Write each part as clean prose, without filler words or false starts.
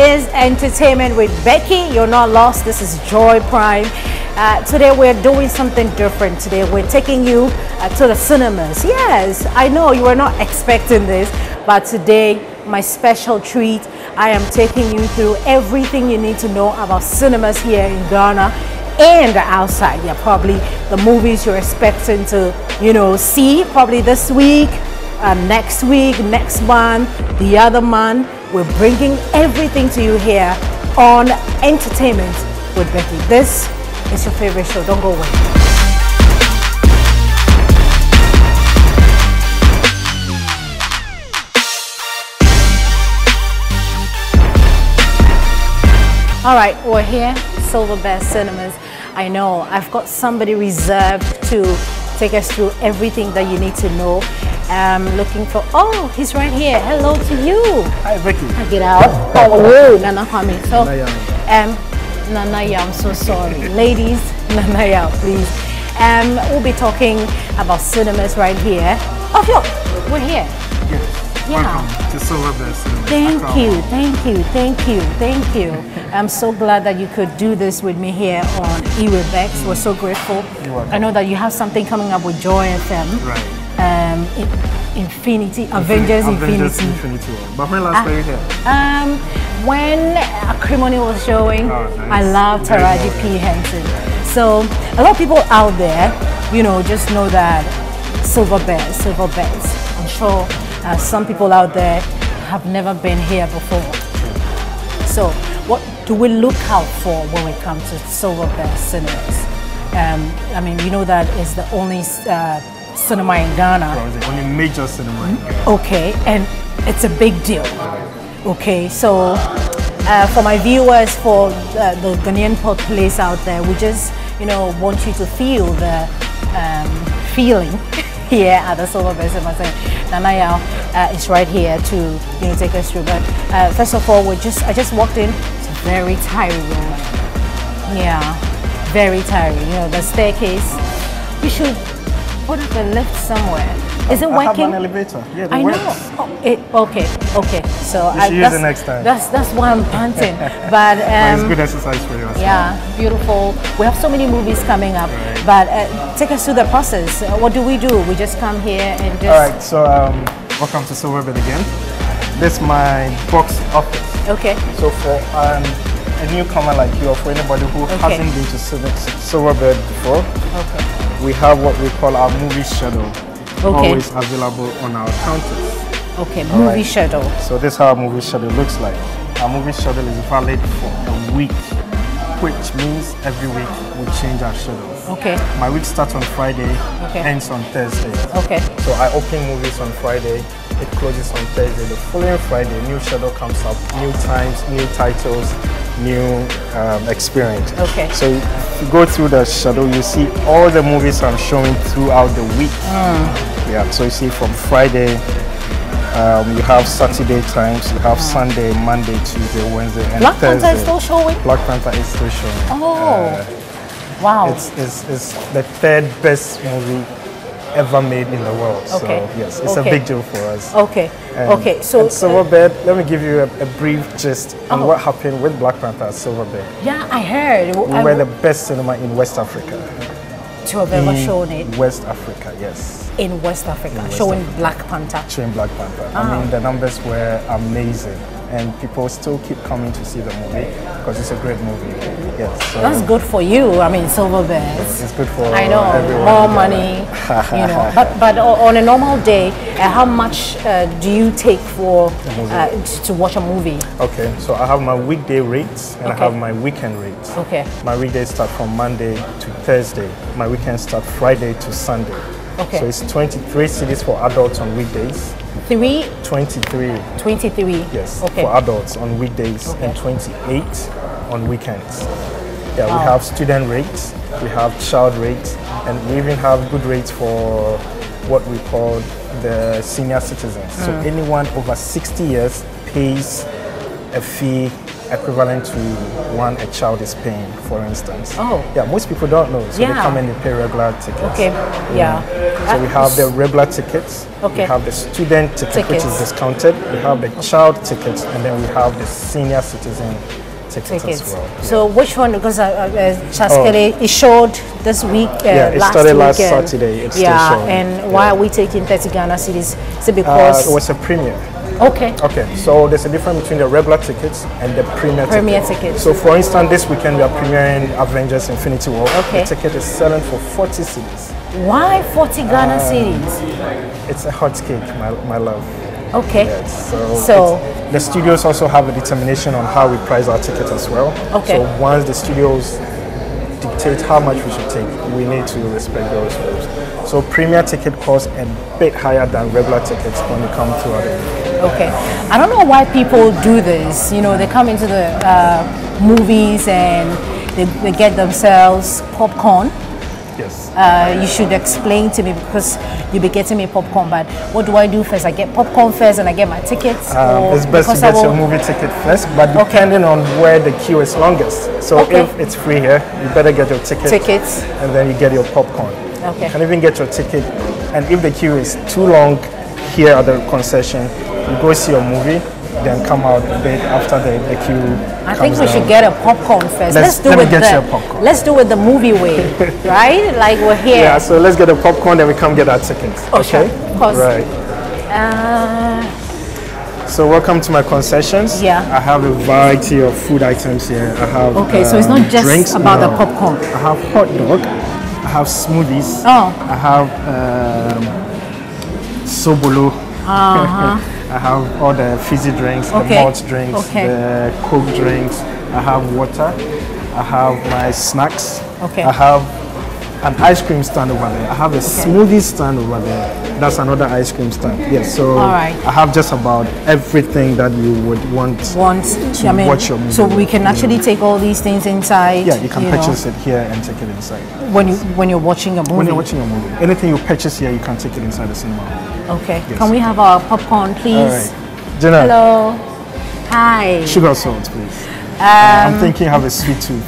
is Entertainment with Becky. You're not lost. This is Joy Prime. Today we're doing something different. Today we're taking you to the cinemas. Yes, I know you were not expecting this, but today my special treat. I am taking you through everything you need to know about cinemas here in Ghana and outside. Yeah, probably the movies you're expecting to, see probably this week, next week, next month, the other month. We're bringing everything to you here on Entertainment with Becky. This is your favorite show. Don't go away. All right, we're here, Silver Best Cinemas. I know I've got somebody reserved to take us through everything that you need to know. I'm looking for, oh, he's right here. Hello to you. Hi, Becky. Get out. Oh, Nana Kwame. So, Nana, I'm so sorry. Ladies, Nana, please. We'll be talking about cinemas right here. Oh, look, we're here. Yes. Yeah. Welcome to Silver Best Cinemas. Thank you. I'm so glad that you could do this with me here on Becks. We're so grateful. You're welcome. I know that you have something coming up with Joy FM. Right. Avengers Infinity. But when last were you here? When Acrimony was showing, oh, nice. I love Taraji P. Henson. So a lot of people out there, just know that Silver Best. I'm sure some people out there have never been here before. So what do we look out for when we come to Silver Best Cinemas? That is the only cinema in Ghana. The only major cinema in Ghana. Okay, and it's a big deal. Okay, so for my viewers, for the Ghanaian populace out there, we just want you to feel the feeling here at the Silver Best Cinema. Nanaya is right here to take us through. But first of all, I just walked in. It's a very tiring room. Yeah, very tiring. The staircase. We should put up a lift somewhere. Is it working? I have an elevator. Yeah, it works. Know. Okay. So you should use it next time. That's why I'm panting. But it's good exercise for you. Yeah, beautiful. We have so many movies coming up. Right. But take us through the process. What do? We just come here and just. All right. So welcome to Silverbird again. This is my box office. Okay. So for a newcomer like you, or for anybody who hasn't been to Silverbird before, we have what we call our movie schedule. Always available on our counters. Okay, movie schedule. So this is how our movie schedule looks like. Our movie schedule is valid for a week, which means every week we change our schedule. Okay. My week starts on Friday, ends on Thursday. Okay. So I open movies on Friday, it closes on Thursday. The following Friday, new schedule comes up, new times, new titles, new experience. Okay. So if you go through the schedule, you see all the movies I'm showing throughout the week. Yeah, so you see from Friday, you have Saturday times, you have Sunday, Monday, Tuesday, Wednesday, and Black Thursday. Panther is still showing? Black Panther is still showing. Oh, wow. It's the third best movie ever made in the world. Okay. So yes, it's a big deal for us. Okay. So Silverbird, let me give you a brief gist on what happened with Black Panther at Silverbird. Yeah, I heard. We were the best cinema in West Africa. To have ever shown it? West Africa, yes. In West Africa, showing Black Panther. Showing Black Panther. I mean, the numbers were amazing. And people still keep coming to see the movie because it's a great movie. Yes. So that's good for you. I mean, Silver Best. It's good for everyone. More money, But on a normal day, how much do you take for to watch a movie? Okay, so I have my weekday rates and I have my weekend rates. Okay. My weekdays start from Monday to Thursday. My weekends start Friday to Sunday. Okay. So it's 23 cedis for adults on weekdays. 23. Yes. For adults on weekdays and 28 on weekends. Yeah, we have student rates, we have child rates, and we even have good rates for what we call the senior citizens. So anyone over 60 years pays a fee equivalent to one a child is paying, for instance. Oh. Yeah, most people don't know. So they come and they pay regular tickets. Okay, yeah. So we have the regular tickets. Okay. We have the student ticket, which is discounted. We have the child tickets, and then we have the senior citizen tickets as well. Yeah. So which one? Because Chaskele, it showed this week. It started last Saturday. It's still showing. And why are we taking 30 Ghana cedis? Is it because it was a premiere? Okay. Okay, so there's a difference between the regular tickets and the premiere tickets. So for instance, this weekend we are premiering Avengers Infinity War. Okay. The ticket is selling for 40 cedis. Why 40 Ghana cedis? It's a hot cake, my love. Okay. Yes, so the studios also have a determination on how we price our tickets as well. Okay. So once the studios dictate how much we should take, we need to respect those rules. So premiere ticket costs a bit higher than regular tickets when you come to other. Okay. I don't know why people do this. You know, they come into the movies and they get themselves popcorn. Yes. You should explain to me, because you'll be getting me popcorn, but what do I do first? I get popcorn first and I get my tickets? It's best to get your movie ticket first, but depending on where the queue is longest. So if it's free here, you better get your tickets and then you get your popcorn. Okay. You can even get your ticket, and if the queue is too long here at the concession, you go see your movie, then come out a bit after the queue. I think we should get a popcorn first. Let's do it the movie way, right? Like we're here. Yeah, so let's get a popcorn, then we come get our tickets. Okay. Of course. Right. So welcome to my concessions. Yeah. I have a variety of food items here. I have so it's not just drinks, about the popcorn. I have hot dog. I have smoothies. Oh. I have sobolo. I have all the fizzy drinks, the malt drinks, the Coke drinks. I have water. I have my snacks. I have an ice cream stand over there. I have a smoothie stand over there. That's another ice cream stand. Yes, so I have just about everything that you would want to watch your movie. So we can actually take all these things inside. Yeah, you can purchase it here and take it inside. When you're watching a movie. When you're watching a movie, anything you purchase here, you can take it inside the cinema. Okay. Yes. Can we have our popcorn, please? All right. Jenna. Hello. Hi. Sugar salt, please. I'm thinking have a sweet tooth.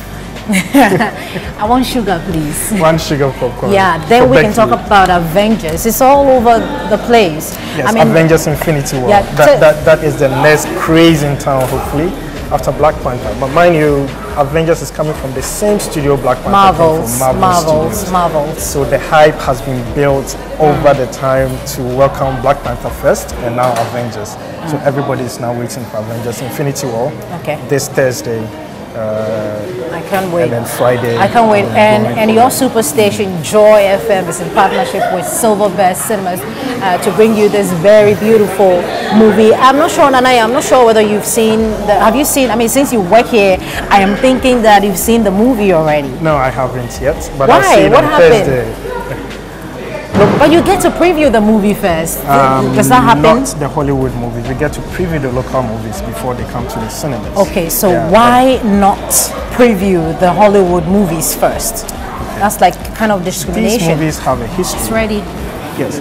I want sugar, please. One sugar popcorn. Yeah, then we can talk about Avengers. It's all over the place. Yes, I mean, Avengers Infinity War. Yeah, that is the next craze in town, hopefully, after Black Panther. But mind you, Avengers is coming from the same studio Black Panther Marvels. So the hype has been built over the time to welcome Black Panther first and now Avengers. So everybody is now waiting for Avengers Infinity War this Thursday. I can't wait. And then Friday. I can't wait. And your super station, Joy FM, is in partnership with Silver Best Cinemas to bring you this very beautiful movie. I'm not sure, Nanaya, I'm not sure whether you've seen, have you seen, I mean, since you work here, I am thinking that you've seen the movie already. No, I haven't yet. But why? I'll see it what on happened? Thursday. But you get to preview the movie first. Does that happen? Not the Hollywood movies. We get to preview the local movies before they come to the cinemas. Okay, so why not preview the Hollywood movies first? That's like kind of discrimination. These movies have a history. It's ready. Yes.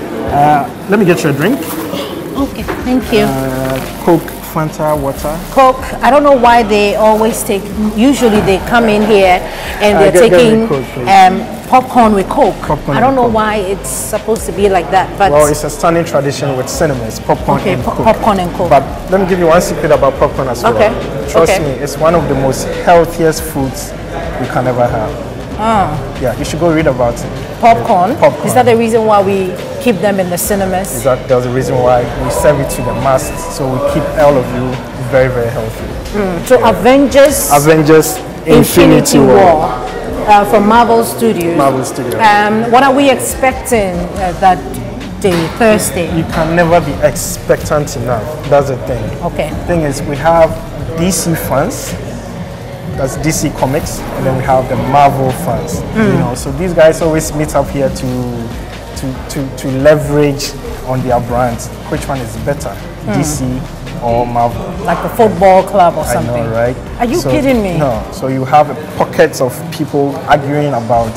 Let me get you a drink. Okay, thank you. Coke, Fanta, water. Coke. I don't know why they always take. Usually they come in here and they're taking popcorn with Coke. I don't know why it's supposed to be like that, but well, it's a standing tradition with cinemas. Popcorn and Coke. Popcorn and Coke. But let me give you one secret about popcorn as well. Trust me, it's one of the most healthiest foods you can ever have. Yeah, you should go read about it. Popcorn? Is that the reason why we keep them in the cinemas? There's a reason why we serve it to the masses, so we keep all of you very, very healthy. So Avengers Infinity War. From Marvel Studios. What are we expecting that day, Thursday? You can never be expectant enough. That's the thing. Okay. The thing is, we have DC fans. That's DC Comics, and then we have the Marvel fans. You know, so these guys always meet up here to leverage on their brands. Which one is better, DC or Marvel? Like a football club or something. I know, right? Are you kidding me? No. So you have pockets of people arguing about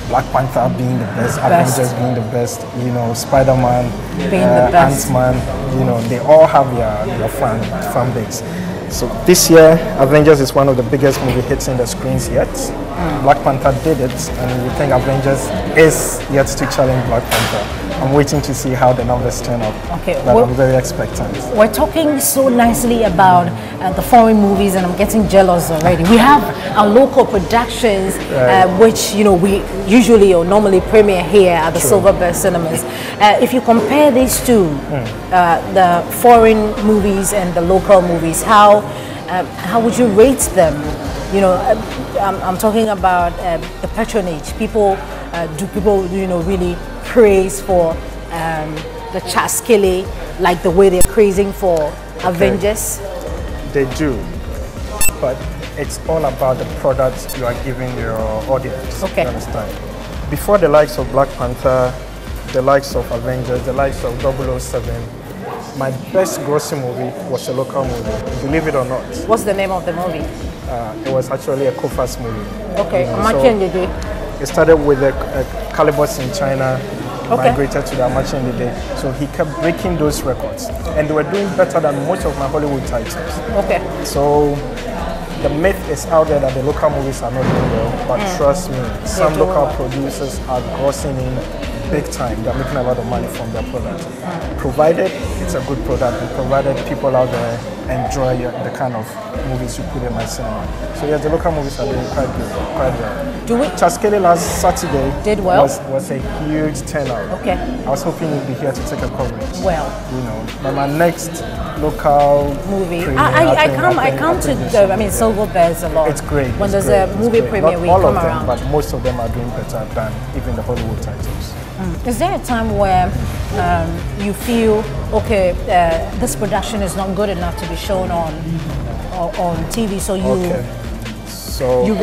Black Panther being the best, Avengers being the best, you know, Spider-Man, being the best, Ant-Man, you know, they all have their fan base. So this year, Avengers is one of the biggest movie hits in the screens yet. Black Panther did it, and we think Avengers is yet to challenge Black Panther. I'm waiting to see how the numbers turn out. Okay, but I'm very expectant. We're talking so nicely about the foreign movies, and I'm getting jealous already. We have our local productions, which we usually or normally premiere here at the Silverbird Cinemas. If you compare these two, the foreign movies and the local movies, how would you rate them? I'm talking about the patronage. Do people really praise for the Chaskele, like the way they're praising for Avengers? They do, but it's all about the product you are giving your audience. Okay. You understand? Before the likes of Black Panther, the likes of Avengers, the likes of 007, my best grossing movie was a local movie, believe it or not. What's the name of the movie? It was actually a Kofas movie. Okay, it started with a Calibus in China, migrated to the Amateur in the day. So he kept breaking those records. And they were doing better than most of my Hollywood titles. Okay. So the myth is out there that the local movies are not doing well, but trust me, some local producers are grossing in big time. They're making a lot of money from their product. Provided it's a good product, and provided people out there enjoy the kind of movies you put in my cinema. So yes, the local movies are doing quite good, quite well. Chaskele last Saturday was a huge turnout. Okay. I was hoping you'd be here to take a coverage. Well, but my next local movie. I come to Silverbird a lot. It's great. When there's a movie premiere, we come around. But most of them are doing better than even the Hollywood titles. Is there a time where you feel, okay, this production is not good enough to be shown on TV, so you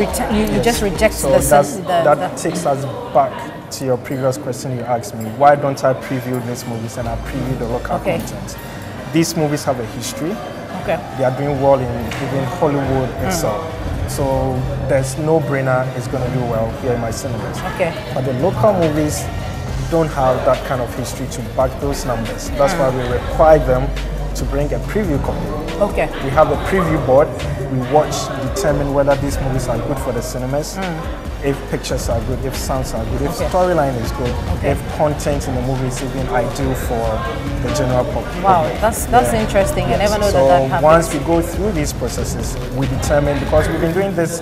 just reject that takes us back to your previous question you asked me. Why don't I preview these movies and I preview the local content? These movies have a history. Okay. They are doing well in even Hollywood itself. So there's no brainer it's going to do well here in my cinemas. Okay. But the local movies don't have that kind of history to back those numbers. That's why we require them to bring a preview copy. Okay. We have a preview board. We watch, determine whether these movies are good for the cinemas, if pictures are good, if sounds are good, if storyline is good, if content in the movie is even ideal for the general public. Wow, that's interesting. I never know that happens. Once we go through these processes, we determine, because we've been doing this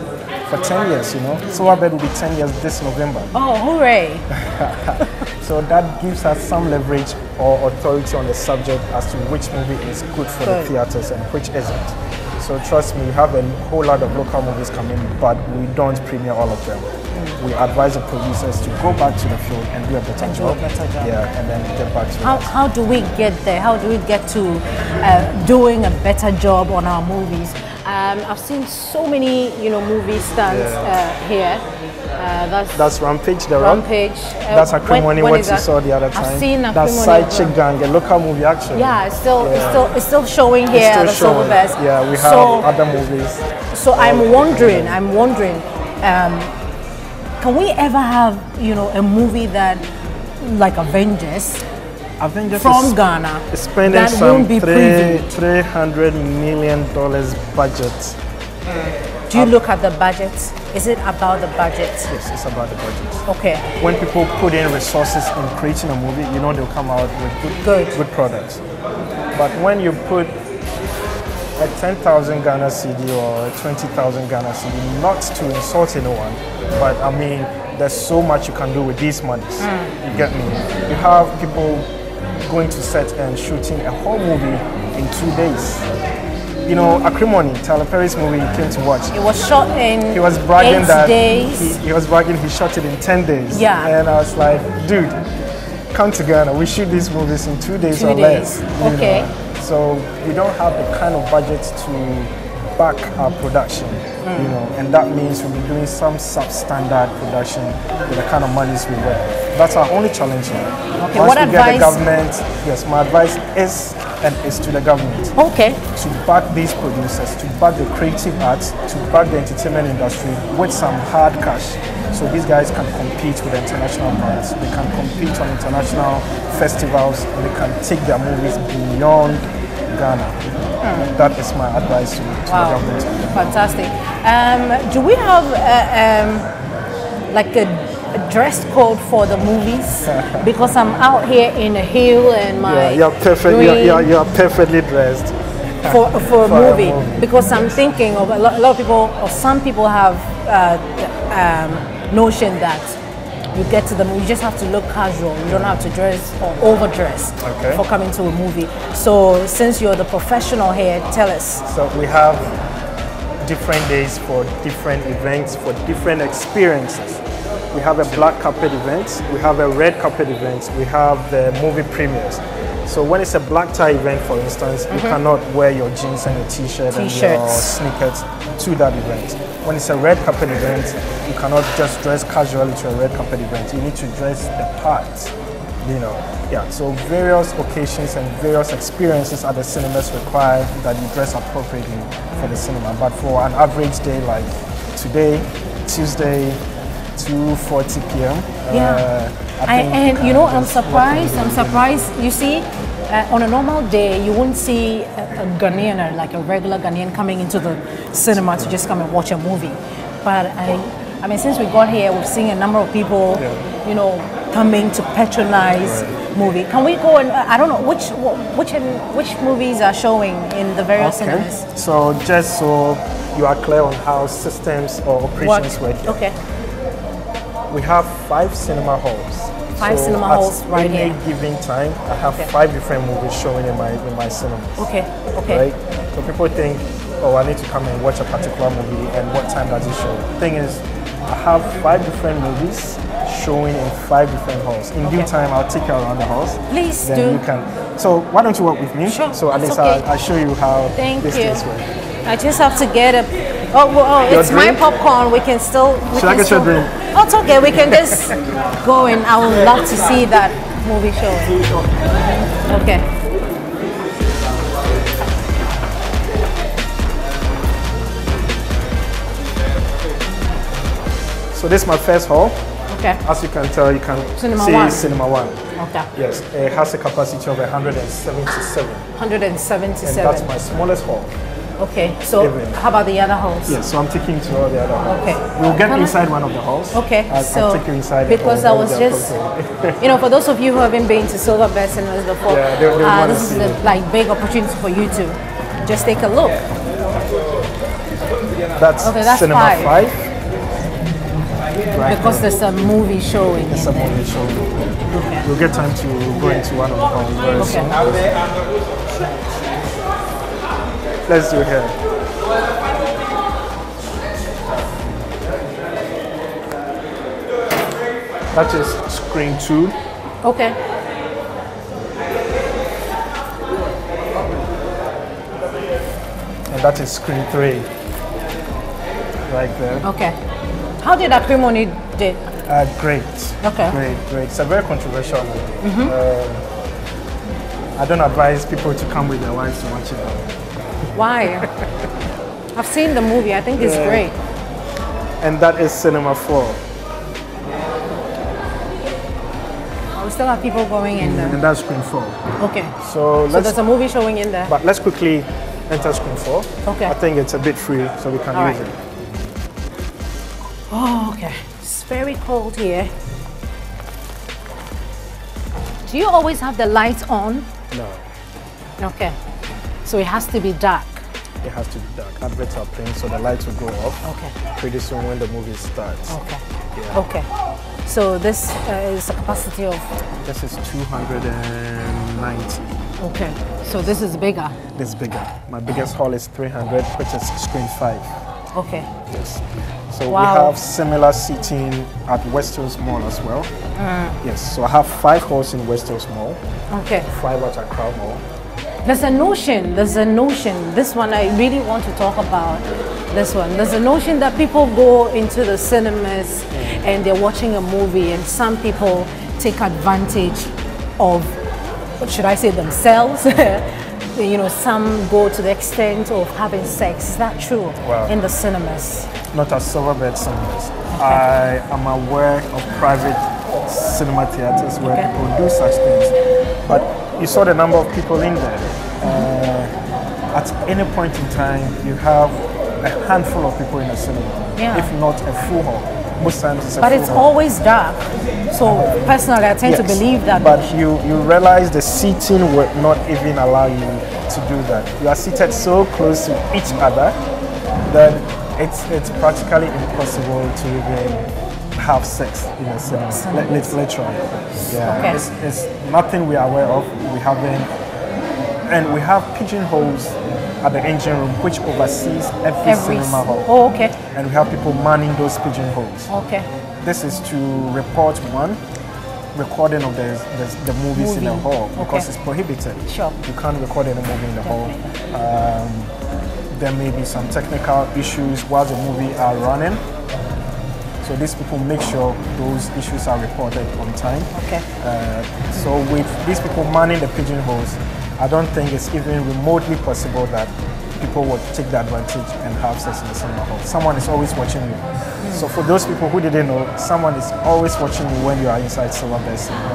for 10 years, Silverbird will be 10 years this November. Oh, hooray! So that gives us some leverage or authority on the subject as to which movie is good for the theaters and which isn't. So trust me, we have a whole lot of local movies coming, but we don't premiere all of them. We advise the producers to go back to the field and do a better job. Yeah, and then get back to us. How do we get there? How do we get to doing a better job on our movies? I've seen so many, movie stands here. That's Rampage, Rampage. That's Acrimony, what you saw the other time. I've seen Acrimony. That's Side Chick Gang, a local movie actually. Yeah, it's still showing here at the Silverbird. Yeah, we have other movies. So I'm wondering, can we ever have, a movie that, like Avengers from Ghana, is spending some $300 million budget. Do you look at the budget? Is it about the budget? Yes, it's about the budget. Okay. When people put in resources in creating a movie, they'll come out with good products. But when you put a 10,000 Ghana CD or a 20,000 Ghana CD, not to insult anyone, but I mean, there's so much you can do with these monies. You get me? You have people going to set and shooting a whole movie in 2 days. Acrimony, Tyler Perry's movie you came to watch. It was shot in he was bragging 8 that days. He was bragging he shot it in 10 days. Yeah. And I was like, dude, come to Ghana. We shoot these movies in 2 days or less. Okay. So we don't have the kind of budget to back our production, and that means we'll be doing some substandard production with the kind of monies we get. That's our only challenge now. Okay. Once we get the government, yes, my advice is to the government. Okay. To back these producers, to back the creative arts, to back the entertainment industry with some hard cash. So these guys can compete with the international brands. They can compete on international festivals, and they can take their movies beyond Ghana. That is my advice to the government. Fantastic. Do we have like a dress code for the movies? Because I'm out here in a hill and my you're perfectly dressed for a movie. Because I'm thinking of a lot of people, or some people have notion that you get to the movie, you just have to look casual. You don't have to dress or overdress for coming to a movie. So since you're the professional here, tell us. So we have different days for different events, for different experiences. We have a black carpet event, we have a red carpet event, we have the movie premieres. So when it's a black tie event, for instance, you cannot wear your jeans and a t-shirt and your sneakers to that event. When it's a red carpet event, you cannot just dress casually to a red carpet event. You need to dress the part, you know. Yeah, so various occasions and various experiences at the cinemas require that you dress appropriately for the cinema. But for an average day like today, Tuesday, 2:40 p.m. And you know, I'm surprised. You see, on a normal day, you wouldn't see a Ghanaian, like a regular Ghanaian, coming into the cinema to just come and watch a movie. But I mean, since we got here, we've seen a number of people, you know, coming to patronize movie. Can we go and I don't know which movies are showing in the various cinemas? So just so you are clear on how systems or operations work. Okay. We have 5 cinema halls. Five cinema halls right here. At any given time, I have 5 different movies showing in my cinemas. Okay. Right? So people think, oh, I need to come and watch a particular movie, and what time does it show? The thing is, I have 5 different movies showing in 5 different halls. In due time, I'll take you around the halls. Please then do. You can. So why don't you work with me? Sure. So at least I'll show you how this things work. I just have to get a. It's my popcorn. We can still. Should I get your drink? Oh, it's okay. We can just go and I would love to see that movie showing. Okay. So this is my first hall. Okay. As you can tell, you can see Cinema 1. Okay. Yes, it has a capacity of 177. 177. And that's my smallest hall. Okay, so how about the other halls? Yes, so I'm taking you to all the other halls. Okay. We'll get inside one of the halls. Okay, I'll take you inside. Because I was just, you know, for those of you who haven't been to Silver Becks cinemas before, this is a big opportunity for you to just take a look. That's Cinema 5. Right because there's a movie showing. There's a movie showing. Okay. We'll get time to go into one of the halls very soon. Let's do it here. That is screen 2. Okay. And that is screen 3. Right there. Okay. How did Acrimony do? Great. Okay. Great. It's a very controversial movie. I don't advise people to come with their wives to watch it. Why? I've seen the movie. I think it's great. And that is Cinema 4. We still have people going in there. And that's screen 4. Okay. So there's a movie showing in there. But let's quickly enter screen 4. Okay. I think it's a bit free, so we can use it. Oh, okay. It's very cold here. Do you always have the lights on? No. Okay. So it has to be dark. It has to be dark. Adverts are playing, so the lights will go off. Okay. Pretty soon when the movie starts. Okay. Yeah. Okay. So this is a capacity of? This is 290. Okay. So this is bigger? This is bigger. My biggest hall is 300, which is screen 5. Okay. Yes. So we have similar seating at West Hills Mall as well. Yes. So I have 5 halls in West Hills Mall. Okay. 5 at Accra Mall. There's a notion, this one I really want to talk about, this one. There's a notion that people go into the cinemas and they're watching a movie and some people take advantage of, what should I say, themselves? You know, some go to the extent of having sex. Is that true in the cinemas? Not at Silver Becks cinemas. Okay. I am aware of private cinema theaters where people do such things. But you saw the number of people in there. at any point in time, you have a handful of people in the cinema, if not a full hall. Most times it's a but it's always dark. So personally, I tend to believe that. But you realize the seating would not even allow you to do that. You are seated so close to each other that it's practically impossible to even have sex in a cinema. Literally. Yeah. It's nothing we are aware of. We haven't, and we have pigeonholes at the engine room, which oversees every cinema hall. Oh, okay. And we have people manning those pigeonholes. Okay. This is to report recording of the movies in the hall, because it's prohibited. Sure. You can't record any movie in the hall. There may be some technical issues while the movie are running. So these people make sure those issues are reported on time. Okay. So with these people manning the pigeonholes, I don't think it's even remotely possible that people would take the advantage and have sex in the cinema hall. Someone is always watching you. So for those people who didn't know, someone is always watching you when you are inside Silverbird Cinema.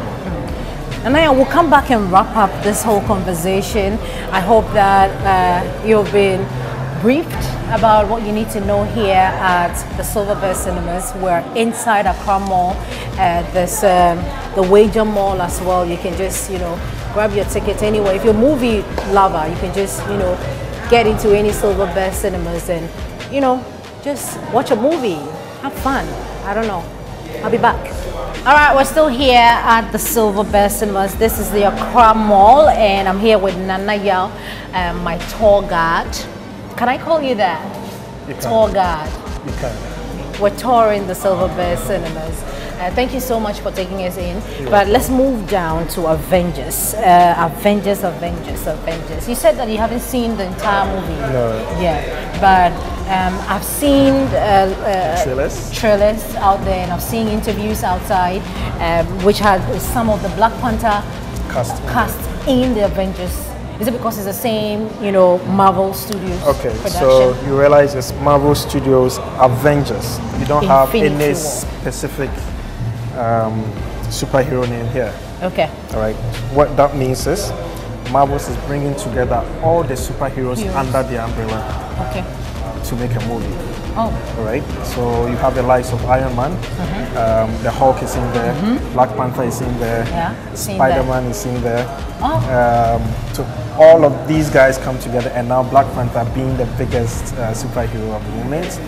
And then we'll come back and wrap up this whole conversation. I hope that you've been briefed about what you need to know here at the Silverbird Cinemas. We're inside Accra Mall. There's the Wager Mall as well. You can just, grab your ticket anywhere. If you're a movie lover, you can just, get into any Silverbird Cinemas and, just watch a movie, have fun. I don't know. I'll be back. All right, we're still here at the Silverbird Cinemas. This is the Accra Mall, and I'm here with Nana Yao, my tour guide. Can I call you that? Tour guide. You can. We're touring the Silverbird Cinemas. Thank you so much for taking us in. But let's move down to Avengers. Avengers. You said that you haven't seen the entire movie. No. Yeah, but I've seen trailers out there, and I've seen interviews outside, which had some of the Black Panther cast in the Avengers. Is it because it's the same, Marvel Studios production? So you realize it's Marvel Studios Avengers. You don't have any specific superhero name here. Okay. All right. What that means is Marvel's is bringing together all the superheroes under the umbrella to make a movie. Oh. All right. So you have the likes of Iron Man, the Hulk is in there, Black Panther is in there, Spider-Man is in there. Oh. So all of these guys come together, and now Black Panther being the biggest superhero of the moment.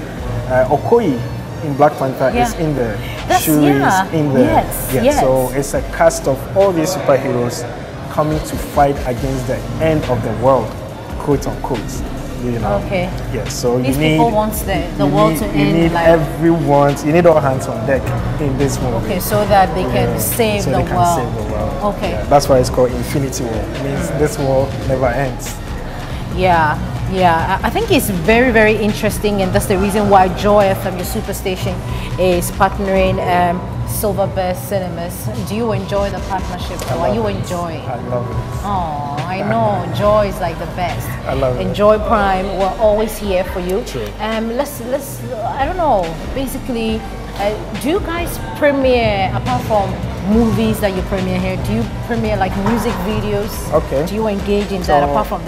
Okoye in Black Panther is in there. Shuri is in there. Yes. So it's a cast of all these superheroes coming to fight against the end of the world, quote unquote. Okay. Yeah. So these you need people want the world to end. You need everyone. You need all hands on deck in this movie. Okay, so that they can save the world. Okay. Yeah, that's why it's called Infinity War. It means this war never ends. Yeah. I think it's very, very interesting, and that's the reason why Joy FM, your superstation, is partnering Silverbird Cinemas. Do you enjoy the partnership? Or are you enjoying? I love it. Oh, I know. Joy is like the best. I love it. And Joy Prime, we're always here for you. True. Let's I don't know. Basically, do you guys premiere, apart from movies that you premiere here, do you premiere like music videos? Okay. Do you engage in that apart from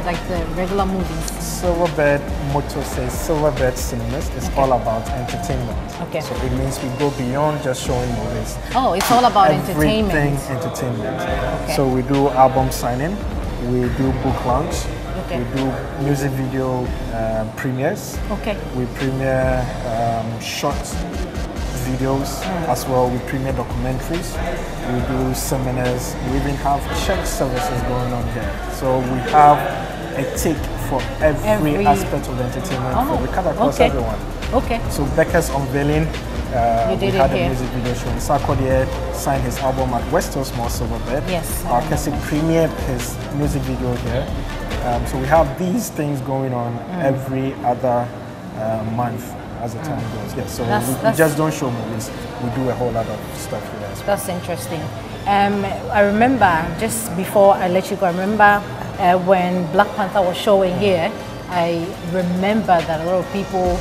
like the regular movies? Silverbird motto says Silverbird Cinemas is all about entertainment. Okay. So it means we go beyond just showing movies. Oh, it's all about entertainment. Everything entertainment. Okay. So we do album signing, we do book launch, we do music video premieres. Okay. We premiere short videos as well. We premiere documentaries. We do seminars. We even have church services going on here. So we have a take for every aspect of the entertainment. We cut across everyone. Okay. So Becks unveiling. We had a music video show. Sarkodie signed his album at West Coast Mall Silverbird. Yes. Our Kessie premiered his music video here. So we have these things going on every other month as the time goes. Yeah, so we just don't show movies. We do a whole lot of stuff here as well. That's interesting. I remember, just before I let you go, I remember when Black Panther was showing here, I remember that a lot of people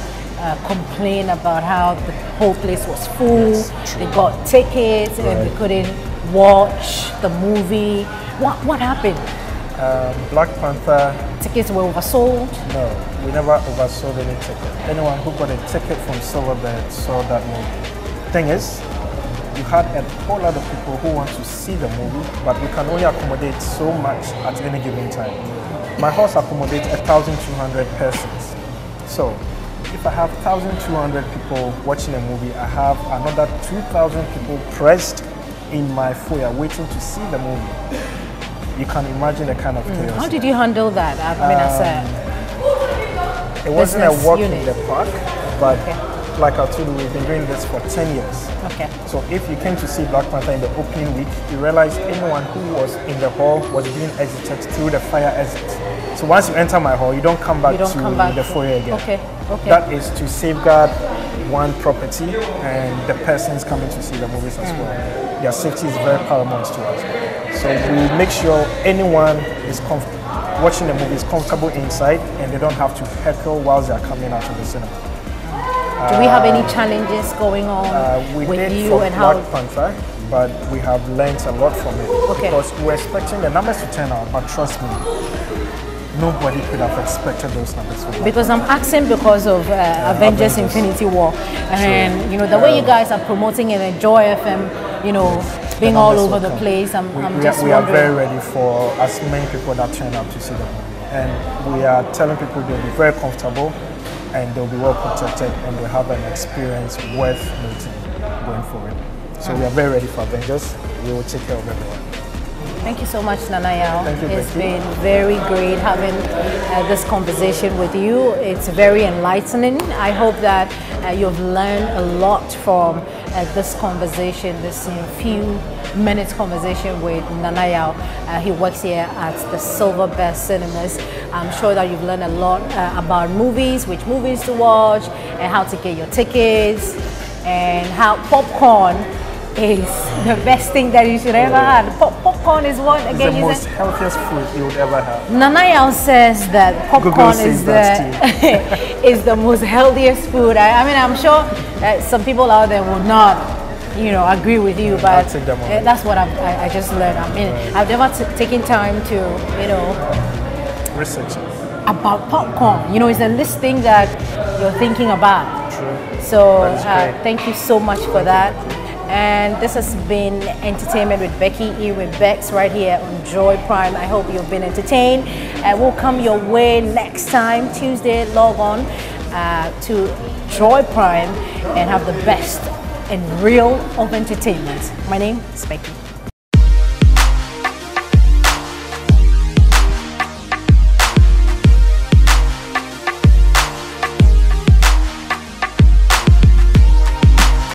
complained about how the whole place was full. They got tickets and they couldn't watch the movie. What happened? Black Panther. Tickets were oversold? No, we never oversold any ticket. Anyone who got a ticket from Silverbird saw that movie. Thing is, you had a whole lot of people who want to see the movie, but we can only accommodate so much at any given time. My house accommodates 1,200 persons. So, if I have 1,200 people watching a movie, I have another 2,000 people pressed in my foyer waiting to see the movie. You can imagine the kind of chaos. How did you handle that? I mean, as a it wasn't a walk in the park, but like I told you, we've been doing this for 10 years. Okay. So if you came to see Black Panther in the opening week, you realized anyone who was in the hall was being exited through the fire exit. So once you enter my hall, you don't come back to the foyer again. Okay. Okay. That is to safeguard one property and the persons coming to see the movies as well. Their safety is very paramount to us. So we make sure anyone is watching the movie is comfortable inside and they don't have to heckle while they are coming out of the cinema. Do we have any challenges going on with you and how? Black Panther, but we have learned a lot from it. Okay. Because we're expecting the numbers to turn out, but trust me, nobody could have expected those numbers. Because I'm asking because of Avengers Infinity War. And you know, the way you guys are promoting it and Joy FM, you know, being all over the place, I'm just we wondering. are very ready for as many people that turn out to see the movie. And we are telling people they'll be very comfortable and they'll be well protected and they'll have an experience worth noting going forward. So we are very ready for Avengers. We will take care of everyone. Thank you so much, Nanayao. Thank you, It's been very great having this conversation with you. It's very enlightening. I hope that you've learned a lot from this conversation, this few minutes conversation with Nanayao. He works here at the Silverbird Cinemas. I'm sure that you've learned a lot about movies, which movies to watch, and how to get your tickets, and how popcorn is the best thing that you should ever have. Popcorn is what again? It's the most healthiest food you would ever have. Nanayao says that popcorn is is the most healthiest food. I mean, I'm sure that some people out there will not, you know, agree with you, but that's what I just learned. I mean, I've never taken time to, you know, research about popcorn. You know, it's a list thing that you're thinking about. True. So thank you so much for that. And this has been Entertainment with Becky E with Becks right here on Joy Prime. I hope you've been entertained. We'll come your way next time, Tuesday. Log on to Joy Prime and have the best and real of entertainment. My name is Becky.